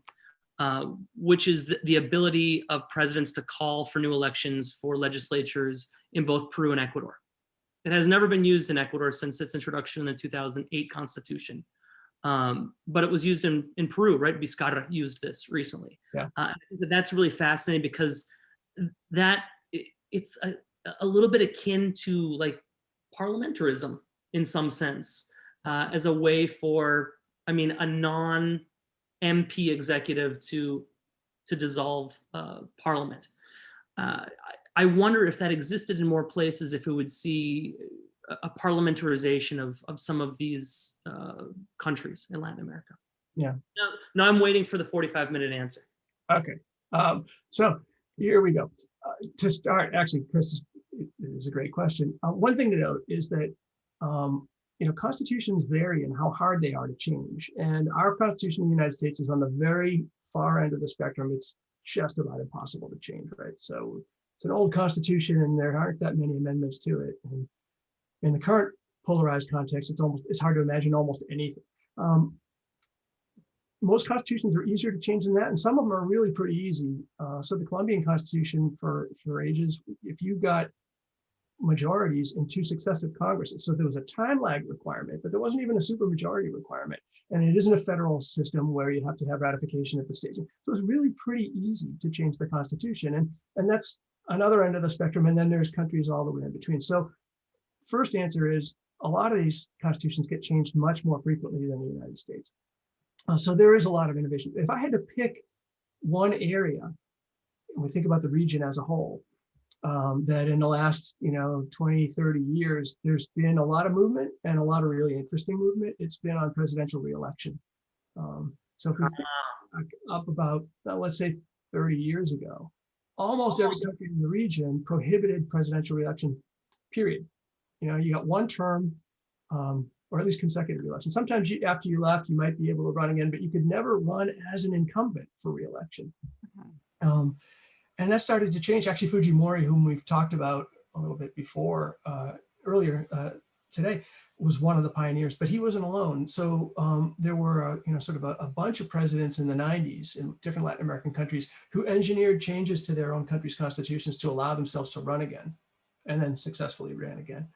which is the ability of presidents to call for new elections for legislatures in both Peru and Ecuador. It has never been used in Ecuador since its introduction in the 2008 Constitution. But it was used in Peru, right? Vizcarra used this recently. Yeah. I think that's really fascinating because it's a little bit akin to like parliamentarism in some sense, as a way for, a non MP executive to dissolve parliament. I wonder if that existed in more places, if we would see a parliamentarization of some of these countries in Latin America. Yeah. Now I'm waiting for the 45-minute answer. Okay. So here we go. To start, actually, Chris, it is a great question. One thing to note is that constitutions vary in how hard they are to change. And our Constitution in the United States is on the very far end of the spectrum. It's just about impossible to change, right? So it's an old Constitution, and there aren't that many amendments to it. And in the current polarized context, it's hard to imagine almost anything. Most constitutions are easier to change than that, and some of them are really pretty easy. So the Colombian Constitution for ages, if you got majorities in 2 successive Congresses, so there was a time lag requirement, but there wasn't even a supermajority requirement. And it isn't a federal system where you have to have ratification at the state. So it's really pretty easy to change the Constitution. And that's another end of the spectrum. And then there's countries all the way in between. So first answer is a lot of these constitutions get changed much more frequently than the United States. So there is a lot of innovation. If I had to pick one area, and we think about the region as a whole, that in the last 20, 30 years, there's been a lot of movement and a lot of really interesting movement. It's been on presidential reelection. So if we think up about, let's say 30 years ago, almost every country in the region prohibited presidential reelection, period. You got one term, or at least consecutive reelection. Sometimes after you left, you might be able to run again, but you could never run as an incumbent for reelection. And that started to change. Actually, Fujimori, whom we've talked about a little bit before, earlier today, was one of the pioneers, but he wasn't alone. So there were, sort of a bunch of presidents in the 90s in different Latin American countries who engineered changes to their own country's constitutions to allow themselves to run again, and then successfully ran again.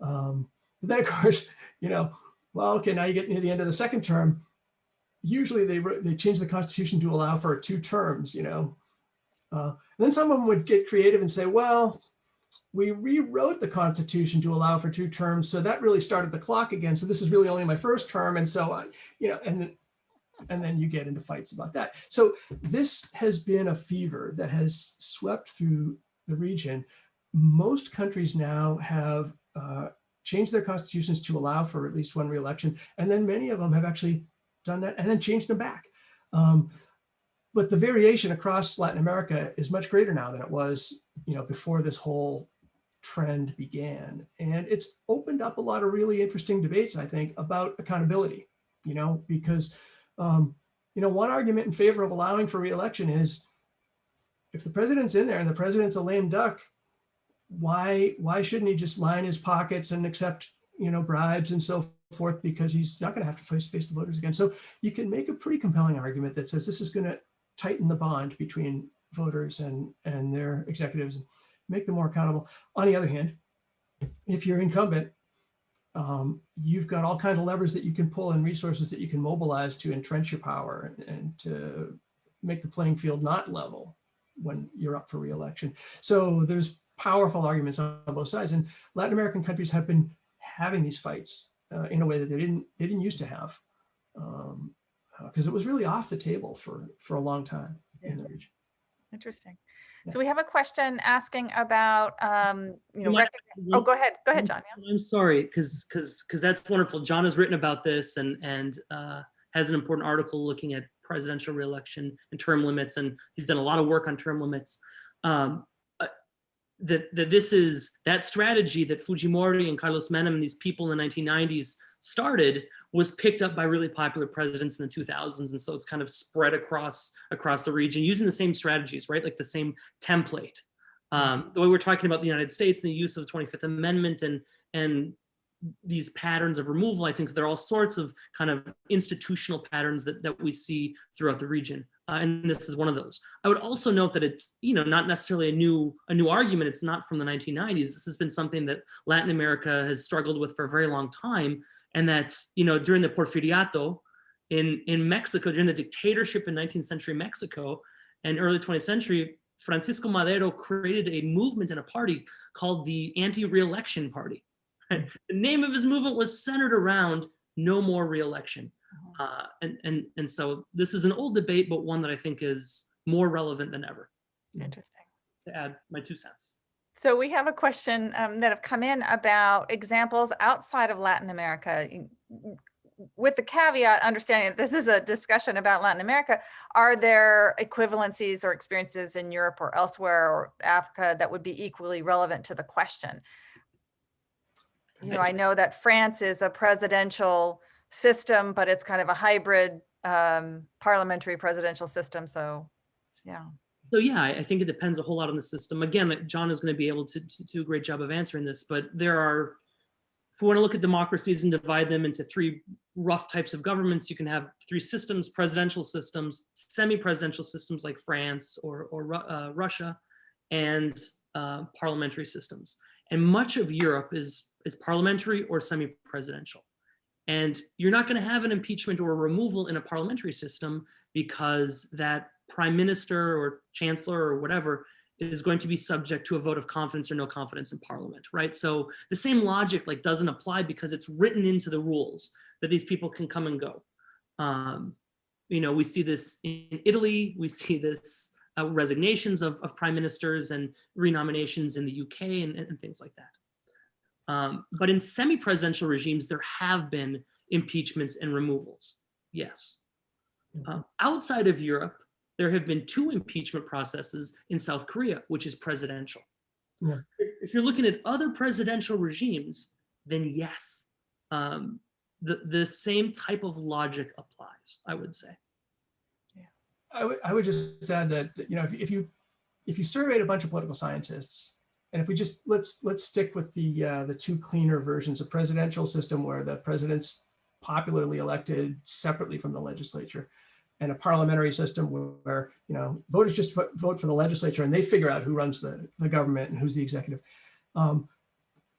But then, of course, okay, now you get near the end of the second term. Usually they change the Constitution to allow for 2 terms, and then some of them would get creative and say, well, we rewrote the Constitution to allow for 2 terms, so that really started the clock again. So this is really only my first term, and so and then you get into fights about that. So this has been a fever that has swept through the region. Most countries now have changed their constitutions to allow for at least 1 reelection, and then many of them have actually done that and then changed them back. But the variation across Latin America is much greater now than it was, before this whole trend began. And it's opened up a lot of really interesting debates, I think, about accountability, because, one argument in favor of allowing for reelection is if the president's in there and the president's a lame duck, why shouldn't he just line his pockets and accept, bribes and so forth, because he's not going to have to face the voters again. So you can make a pretty compelling argument that says this is going to tighten the bond between voters and their executives and make them more accountable. On the other hand, if you're incumbent, you've got all kinds of levers that you can pull and resources that you can mobilize to entrench your power and to make the playing field not level when you're up for reelection. So there's powerful arguments on both sides, and Latin American countries have been having these fights in a way that they didn't used to have, because it was really off the table for a long time in the region. Interesting. So we have a question asking about, oh, go ahead, John. Yeah. I'm sorry, because that's wonderful. John has written about this and has an important article looking at presidential reelection and term limits, and he's done a lot of work on term limits. That strategy that Fujimori and Carlos Menem and these people in the 1990s started was picked up by really popular presidents in the 2000s, and so it's kind of spread across the region using the same strategies, right? Like the same template. The way we're talking about the United States and the use of the 25th Amendment and these patterns of removal, I think there are all sorts of kind of institutional patterns that we see throughout the region. And this is one of those. I would also note that it's, not necessarily a new argument. It's not from the 1990s. This has been something that Latin America has struggled with for a very long time. And that's, during the Porfiriato in Mexico, during the dictatorship in 19th century Mexico and early 20th century, Francisco Madero created a movement and a party called the Anti-Reelection Party. The name of his movement was centered around no more reelection. And so this is an old debate, but one that I think is more relevant than ever. Interesting. To add my 2 cents. So we have a question that have come in about examples outside of Latin America. With the caveat, understanding that this is a discussion about Latin America, are there equivalencies or experiences in Europe or elsewhere or Africa that would be equally relevant to the question? You know, I know that France is a presidential system, but it's kind of a hybrid parliamentary presidential system. So, yeah. So yeah, I think it depends a whole lot on the system. Again, John is going to be able to do a great job of answering this, but there are, if we want to look at democracies and divide them into 3 rough types of governments, you can have 3 systems: presidential systems, semi-presidential systems like France or Russia, and parliamentary systems. And much of Europe is parliamentary or semi-presidential. And you're not going to have an impeachment or a removal in a parliamentary system because that prime minister or chancellor or whatever is going to be subject to a vote of confidence or no confidence in parliament, right? So the same logic doesn't apply because it's written into the rules that these people can come and go. You know, we see this in Italy, we see this resignations of prime ministers and renominations in the UK and things like that. But in semi-presidential regimes, there have been impeachments and removals, yes. Outside of Europe, there have been 2 impeachment processes in South Korea, which is presidential. Yeah. If you're looking at other presidential regimes, then yes, the same type of logic applies, I would say. Yeah. I would just add that, you know, if you surveyed a bunch of political scientists, and if we just let's stick with the 2 cleaner versions of presidential system where the president's popularly elected separately from the legislature, and a parliamentary system where, you know, voters just vote for the legislature and they figure out who runs the government and who's the executive.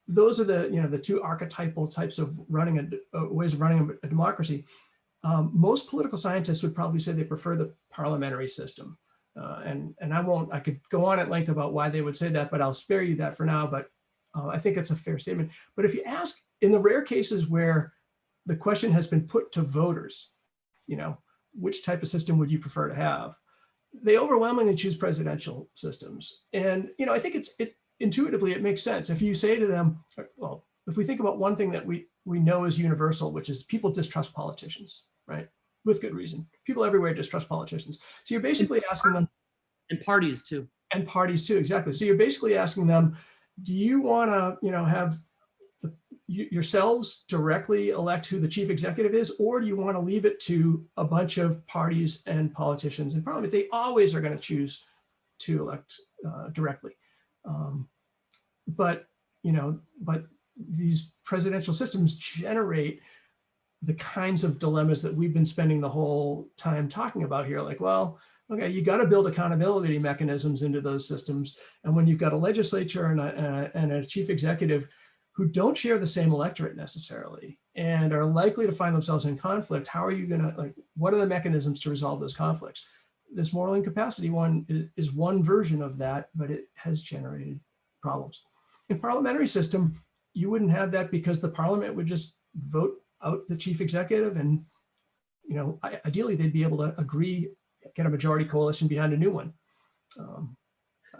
Those are the, you know, the 2 archetypal types of running ways of running a democracy. Most political scientists would probably say they prefer the parliamentary system. And I could go on at length about why they would say that, but I'll spare you that for now. But I think it's a fair statement. But if you ask, in the rare cases where the question has been put to voters, you know, which type of system would you prefer to have? They overwhelmingly choose presidential systems. And, you know, I think intuitively, it makes sense. If you say to them, well, if we think about one thing that we know is universal, which is people distrust politicians, right? With good reason. People everywhere distrust politicians. So you're basically asking them. And parties too. And parties too, exactly. So you're basically asking them, do you want to, you know, have yourselves directly elect who the chief executive is, or do you want to leave it to a bunch of parties and politicians and parliament? They always are going to choose to elect directly. But, you know, these presidential systems generate the kinds of dilemmas that we've been spending the whole time talking about here. Like, well, okay, you got to build accountability mechanisms into those systems. And when you've got a legislature and a chief executive who don't share the same electorate necessarily and are likely to find themselves in conflict, how are you going to, like, what are the mechanisms to resolve those conflicts? This moral incapacity one is one version of that, but it has generated problems. In parliamentary system, you wouldn't have that because the parliament would just vote out the chief executive, and, you know, ideally they'd be able to agree, get a majority coalition behind a new one.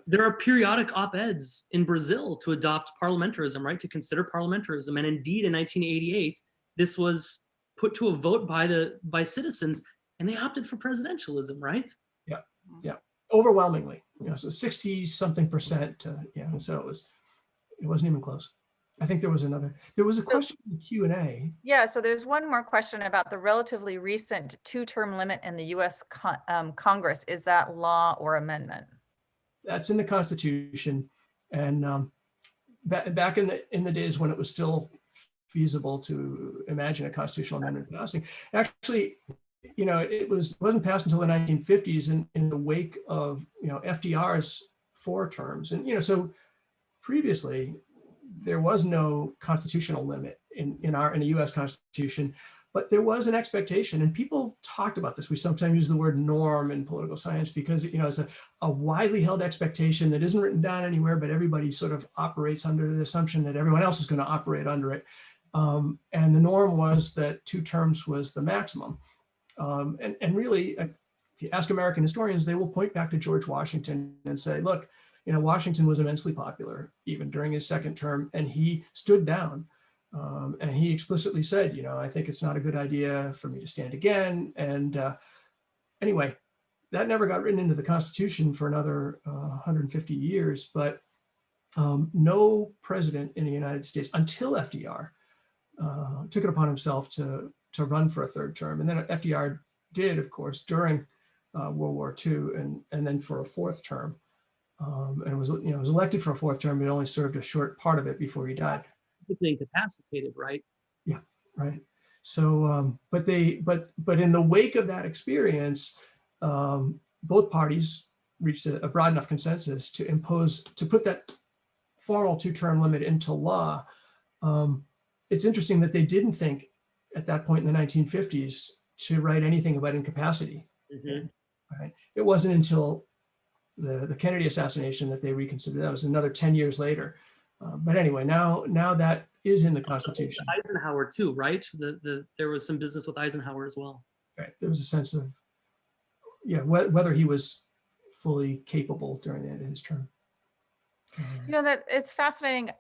There are periodic op-eds in Brazil to adopt parliamentarism, right? To consider parliamentarism. And indeed, in 1988, this was put to a vote by citizens, and they opted for presidentialism, right? Yeah, overwhelmingly. You know, so 60-something%. Yeah, so it wasn't even close. I think there was a question in the Q&A. Yeah, so there's one more question about the relatively recent 2-term limit in the US Congress. Is that law or amendment? That's in the Constitution, and back in the days when it was still feasible to imagine a constitutional amendment passing, actually, you know, it wasn't passed until the 1950s in the wake of, you know, FDR's 4 terms, and, you know, so previously there was no constitutional limit in the U.S. Constitution. But there was an expectation, and people talked about this. We sometimes use the word norm in political science because, you know, it's a widely held expectation that isn't written down anywhere, but everybody sort of operates under the assumption that everyone else is going to operate under it. And the norm was that 2 terms was the maximum. And really, if you ask American historians, they will point back to George Washington and say, look, Washington was immensely popular even during his 2nd term, and he stood down. And he explicitly said, I think it's not a good idea for me to stand again. And anyway, that never got written into the Constitution for another 150 years. But no president in the United States until FDR took it upon himself to run for a 3rd term. And then FDR did, of course, during World War II, and then for a 4th term. And was elected for a 4th term, but only served a short part of it before he died. Incapacitated, right? Yeah, right. So, but in the wake of that experience, both parties reached a broad enough consensus to put that formal 2-term limit into law. It's interesting that they didn't think at that point in the 1950s to write anything about incapacity. Mm-hmm. Right? It wasn't until the Kennedy assassination that they reconsidered. That was another 10 years later. But anyway, now that is in the Constitution. Eisenhower too, right? There was some business with Eisenhower as well. Right. There was a sense of, whether he was fully capable during the end of his term. That it's fascinating.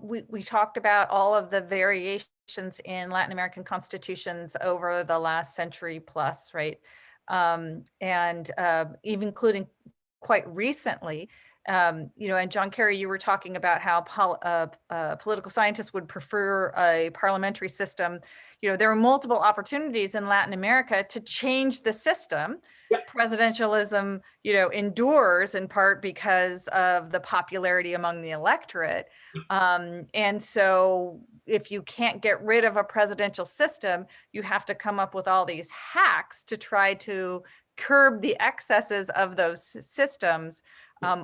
We talked about all of the variations in Latin American constitutions over the last century plus, right? And even including quite recently, and John Kerry, you were talking about how political scientists would prefer a parliamentary system. There are multiple opportunities in Latin America to change the system. Yep. Presidentialism, endures in part because of the popularity among the electorate. And so if you can't get rid of a presidential system, you have to come up with all these hacks to try to curb the excesses of those systems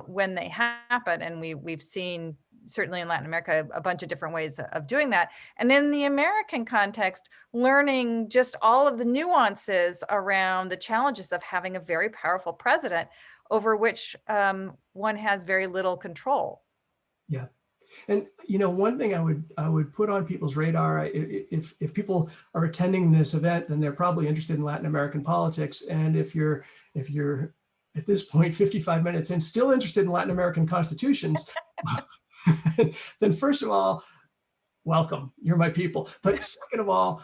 when they happen. And we've seen, certainly in Latin America, a bunch of different ways of doing that. And in the American context, learning just all of the nuances around the challenges of having a very powerful president over which one has very little control. Yeah. And one thing I would put on people's radar, if people are attending this event, then they're probably interested in Latin American politics. And if you're at this point 55 minutes and still interested in Latin American constitutions, then first of all, welcome, you're my people. But second of all,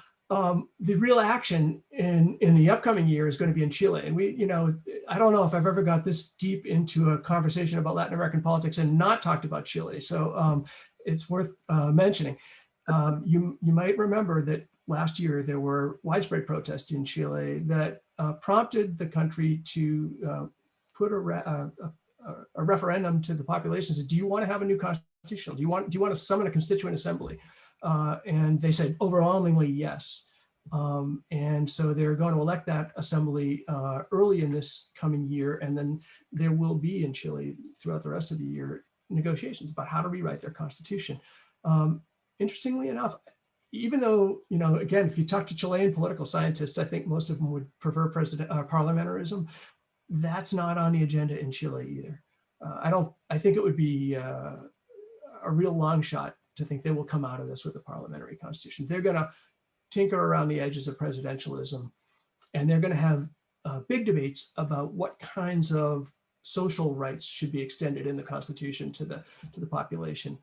the real action in the upcoming year is going to be in Chile. And I don't know if I've ever got this deep into a conversation about Latin American politics and not talked about Chile. So it's worth mentioning. You might remember that last year there were widespread protests in Chile that prompted the country to put a referendum to the population. Said, do you want to have a new constitution? Do you want to summon a constituent assembly? And they said overwhelmingly yes. And so they're going to elect that assembly early in this coming year. And then there will be in Chile throughout the rest of the year negotiations about how to rewrite their constitution. Interestingly enough, even though, again, if you talk to Chilean political scientists, I think most of them would prefer parliamentarism. That's not on the agenda in Chile either. I think it would be a real long shot to think they will come out of this with a parliamentary constitution. They're going to tinker around the edges of presidentialism, and they're going to have big debates about what kinds of social rights should be extended in the Constitution to the population.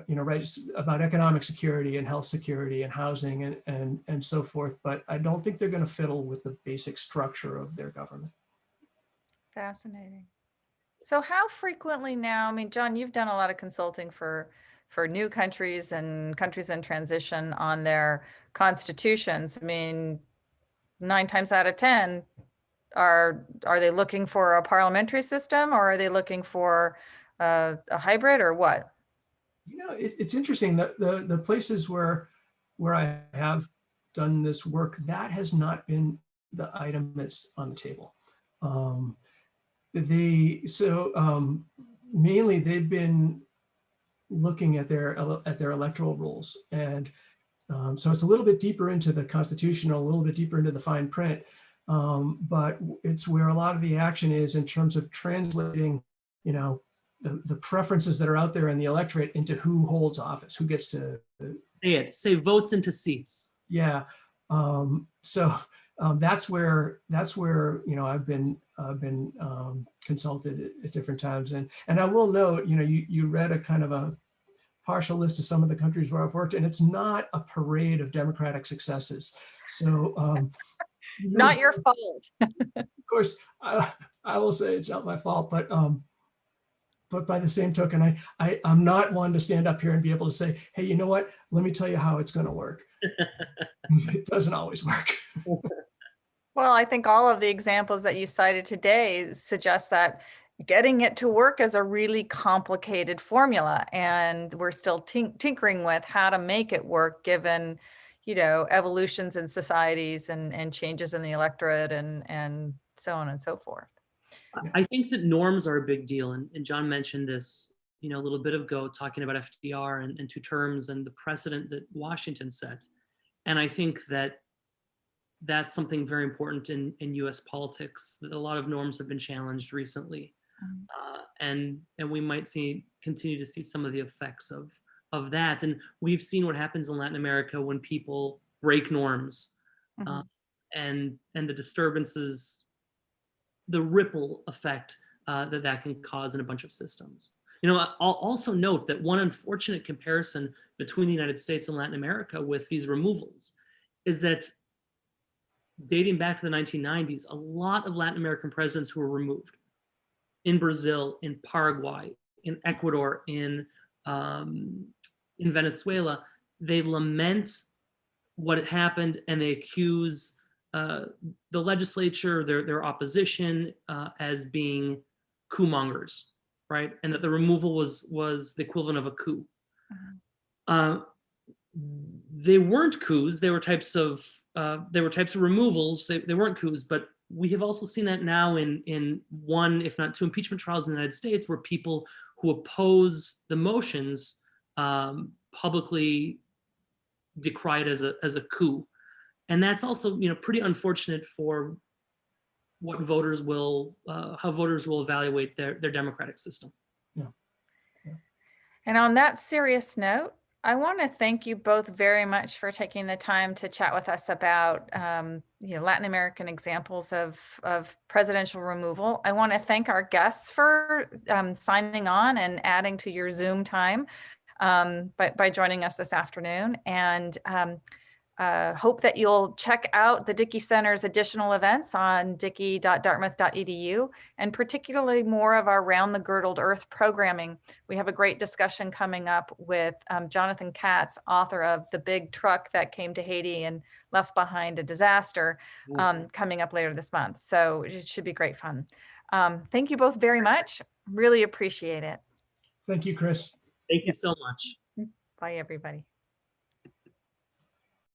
Rights about economic security and health security and housing and so forth. But I don't think they're going to fiddle with the basic structure of their government. Fascinating. So how frequently now, John, you've done a lot of consulting for new countries and countries in transition on their constitutions. 9 times out of 10, are they looking for a parliamentary system, or are they looking for a hybrid, or what? It's interesting that the places where I have done this work, that has not been the item that's on the table. Mainly they've been looking at their electoral rules, and so it's a little bit deeper into the Constitution, a little bit deeper into the fine print, but it's where a lot of the action is in terms of translating, the preferences that are out there in the electorate into who holds office, who gets to Say it. Say votes into seats. Yeah. So that's where I've been consulted at different times, and I will note, you read a kind of a partial list of some of the countries where I've worked, and it's not a parade of democratic successes. So Not your fault. of course, I will say it's not my fault, but by the same token, I'm not one to stand up here and be able to say, hey, you know what? Let me tell you how it's going to work. It doesn't always work. Well, I think all of the examples that you cited today suggest that getting it to work is a really complicated formula, and we're still tinkering with how to make it work given, evolutions in societies and changes in the electorate and so on and so forth. I think that norms are a big deal, and John mentioned this, a little bit ago, talking about FDR and 2 terms and the precedent that Washington set. And I think that that's something very important in U.S. politics, that a lot of norms have been challenged recently. And we might continue to see some of the effects of that. And we've seen what happens in Latin America when people break norms, and the disturbances, the ripple effect that can cause in a bunch of systems. I'll also note that one unfortunate comparison between the United States and Latin America with these removals is that dating back to the 1990s, a lot of Latin American presidents who were removed in Brazil, in Paraguay, in Ecuador, in Venezuela, they lament what had happened, and they accuse the legislature, their opposition, as being coup mongers, right? And that the removal was the equivalent of a coup. They weren't coups. They were types of removals. They weren't coups, but we have also seen that now in 1, if not 2, impeachment trials in the United States, where people who oppose the motions publicly decry it as a coup. And that's also, pretty unfortunate for what voters will, how voters will evaluate their democratic system. Yeah. And on that serious note, I want to thank you both very much for taking the time to chat with us about, Latin American examples of presidential removal. I want to thank our guests for signing on and adding to your Zoom time by joining us this afternoon. And hope that you'll check out the Dickey Center's additional events on dickey.dartmouth.edu, and particularly more of our Round the Girdled Earth programming. We have a great discussion coming up with Jonathan Katz, author of The Big Truck That Came to Haiti and Left Behind a Disaster, coming up later this month. So it should be great fun. Thank you both very much. Really appreciate it. Thank you, Chris. Thank you so much. Bye, everybody.